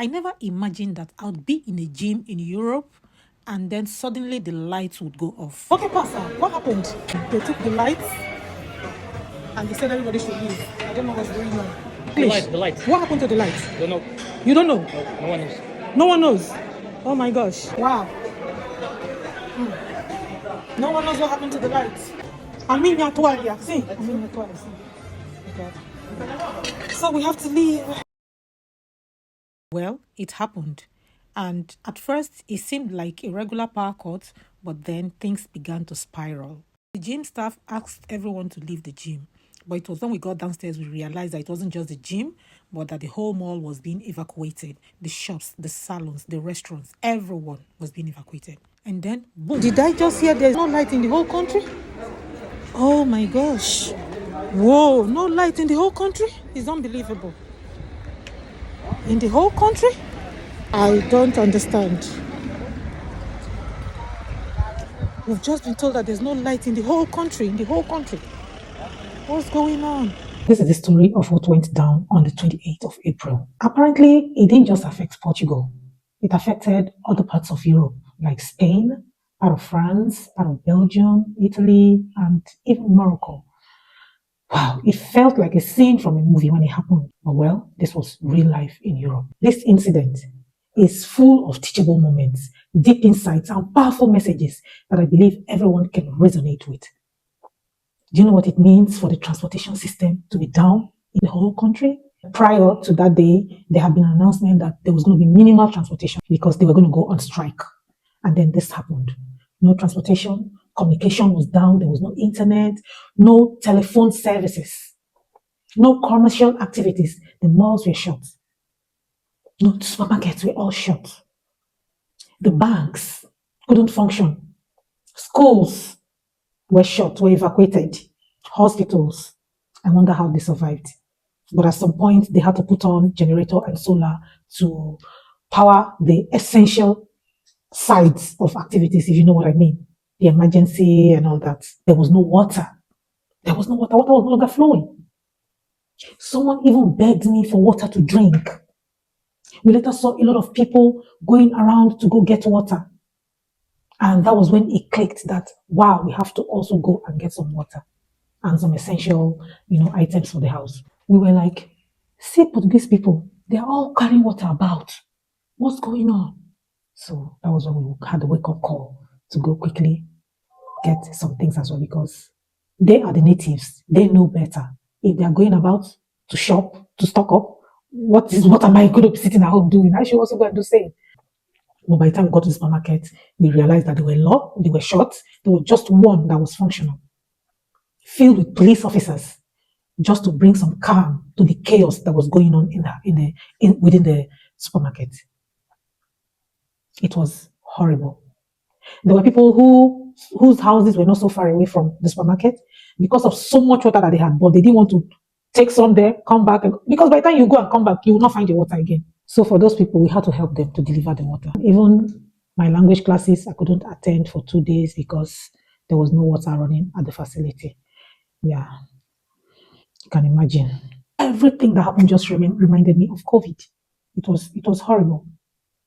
I never imagined that I would be in a gym in Europe and then suddenly the lights would go off. Okay, Pastor, what happened? They took the lights and they said everybody should leave. I don't know what's going on. The lights. What happened to the lights? Don't know. You don't know? No, no one knows. No one knows. Oh my gosh. Wow. No one knows what happened to the lights. I mean, you're twice. See? I mean, you're twice. Okay. So we have to leave. Well, it happened. And at first, it seemed like a regular power cut, but then things began to spiral. The gym staff asked everyone to leave the gym. But it was when we got downstairs we realized that it wasn't just the gym, but that the whole mall was being evacuated. The shops, the salons, the restaurants, everyone was being evacuated. And then, boom. Did I just hear there's no light in the whole country? Oh my gosh. Whoa, no light in the whole country? It's unbelievable. In the whole country? I don't understand. We've just been told that there's no light in the whole country, What's going on? This is the story of what went down on the 28th of April. Apparently, it didn't just affect Portugal. It affected other parts of Europe, like Spain, part of France, part of Belgium, Italy, and even Morocco. Wow, it felt like a scene from a movie when it happened. But well, this was real life in Europe. This incident is full of teachable moments, deep insights, and powerful messages that I believe everyone can resonate with. Do you know what it means for the transportation system to be down in the whole country? Prior to that day, there had been an announcement that there was going to be minimal transportation because they were going to go on strike. And then this happened. No transportation, communication was down, there was no internet, no telephone services, no commercial activities. The malls were shut. No supermarkets were all shut. The banks couldn't function. Schools were shut, were evacuated. Hospitals. I wonder how they survived. But at some point, they had to put on generator and solar to power the essential sides of activities, if you know what I mean. The emergency and all that. There was no water. There was no water. Water was no longer flowing. Someone even begged me for water to drink. We later saw a lot of people going around to go get water. And that was when it clicked that, wow, we have to also go and get some water and some essential, items for the house. We were like, see, Portuguese people, they're all carrying water about. What's going on? So that was when we had the wake-up call to go quickly get some things as well, because they are the natives. They know better. If they are going about to shop, to stock up, what am I going to be sitting at home doing? I should also go and do the same. But by the time we got to the supermarket, we realized that they were locked, they were shut. There was just one that was functional, filled with police officers, just to bring some calm to the chaos that was going on within the supermarket. It was horrible. There were people whose houses were not so far away from the supermarket because of so much water that they had bought. They didn't want to take some there, come back, because by the time you go and come back, you will not find the water again. So for those people, we had to help them to deliver the water. Even my language classes, I couldn't attend for 2 days because there was no water running at the facility. Yeah, you can imagine. Everything that happened just reminded me of COVID. It was horrible.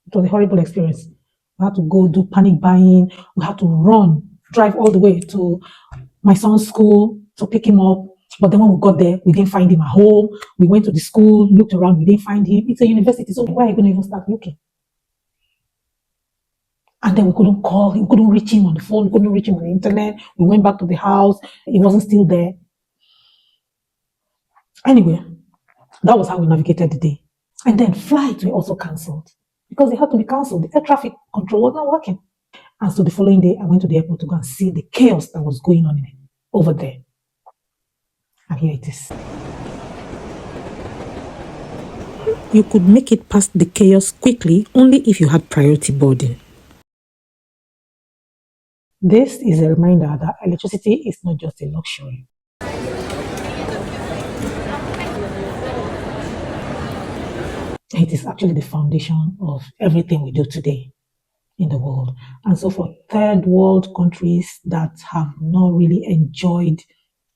It was a horrible experience. We had to go do panic buying. We had to drive all the way to my son's school to pick him up. But then when we got there, we didn't find him at home. We went to the school, looked around, we didn't find him. It's a university, so why are you going to even start looking? And then we couldn't call him, couldn't reach him on the phone, couldn't reach him on the internet. We went back to the house, he wasn't still there. Anyway, that was how we navigated the day. And then flights were also cancelled because they had to be cancelled. The air traffic control was not working. And so the following day, I went to the airport to go and see the chaos that was going on over there. And here it is. You could make it past the chaos quickly only if you had priority boarding. This is a reminder that electricity is not just a luxury. It is actually the foundation of everything we do today in the world. And so for third world countries that have not really enjoyed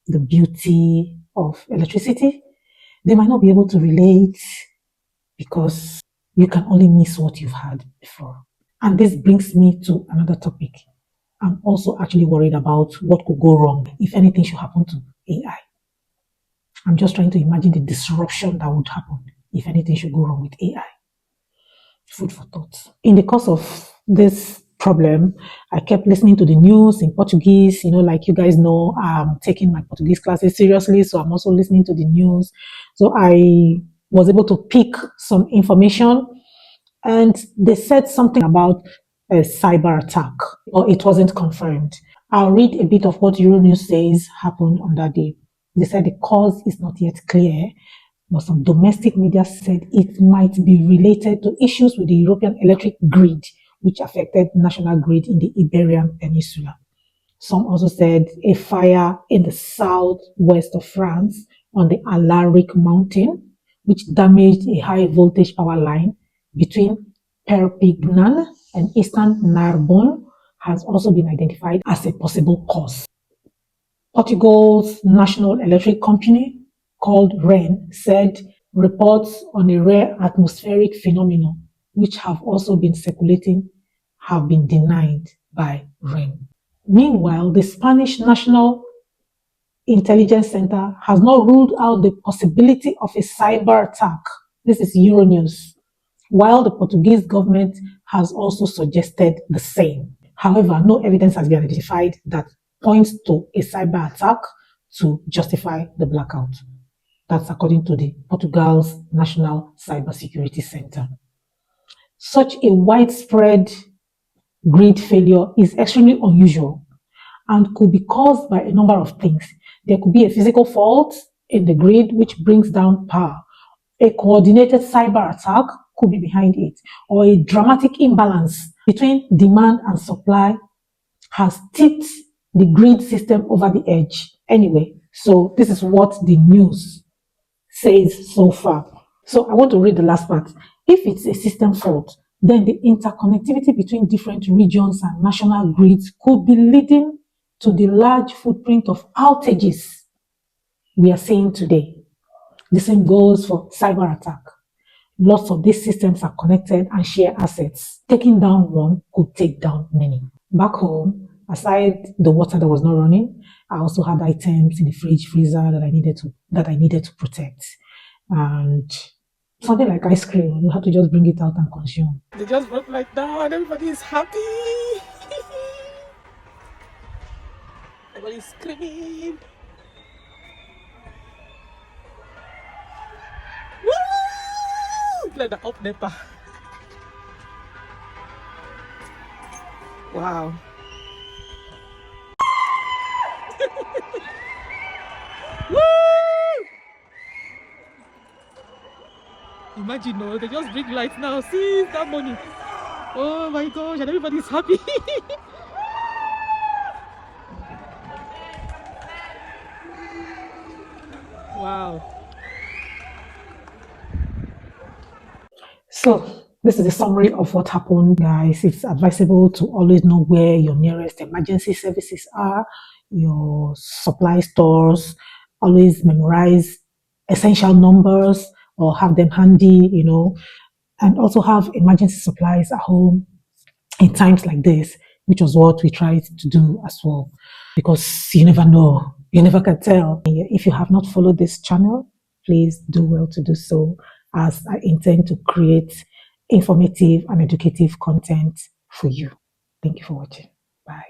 the beauty of electricity, they might not be able to relate because you can only miss what you've had before. And this brings me to another topic. I'm also actually worried about what could go wrong if anything should happen to AI. I'm just trying to imagine the disruption that would happen if anything should go wrong with AI. Food for thought. In the course of this problem, I kept listening to the news in Portuguese. Like you guys know, I'm taking my Portuguese classes seriously, so I'm also listening to the news. So I was able to pick some information, and they said something about a cyber attack, or it wasn't confirmed. I'll read a bit of what Euronews says happened on that day. They said the cause is not yet clear, but some domestic media said it might be related to issues with the European electric grid, which affected national grid in the Iberian Peninsula. Some also said a fire in the southwest of France on the Alaric mountain, which damaged a high voltage power line between Perpignan and eastern Narbonne, has also been identified as a possible cause. Portugal's national electric company, called REN, said reports on a rare atmospheric phenomenon, which have also been circulating, have been denied by REN. Meanwhile, the Spanish National Intelligence Center has not ruled out the possibility of a cyber attack. This is Euronews, while the Portuguese government has also suggested the same. However, no evidence has been identified that points to a cyber attack to justify the blackout. That's according to the Portugal's National Cybersecurity Center. Such a widespread grid failure is extremely unusual and could be caused by a number of things. There could be a physical fault in the grid which brings down power. A coordinated cyber attack could be behind it, or a dramatic imbalance between demand and supply has tipped the grid system over the edge. Anyway, so this is what the news says so far. So I want to read the last part. If it's a system fault, then the interconnectivity between different regions and national grids could be leading to the large footprint of outages we are seeing today. The same goes for cyber attack. Lots of these systems are connected and share assets. Taking down one could take down many. Back home, aside the water that was not running, I also had items in the fridge, freezer that I needed to protect. And something like ice cream, you have to just bring it out and consume. They just broke like that, and everybody is happy. Everybody's screaming. Woo! Like the up NEPA. Wow. Woo! Imagine, no, they just bring lights now. See that money. Oh my gosh, and everybody's happy. Wow. So this is a summary of what happened, guys. It's advisable to always know where your nearest emergency services are, your supply stores. Always memorize essential numbers or have them handy, and also have emergency supplies at home in times like this, which was what we tried to do as well, because you never know, you never can tell. If you have not followed this channel, please do well to do so, as I intend to create informative and educative content for you. Thank you for watching. Bye.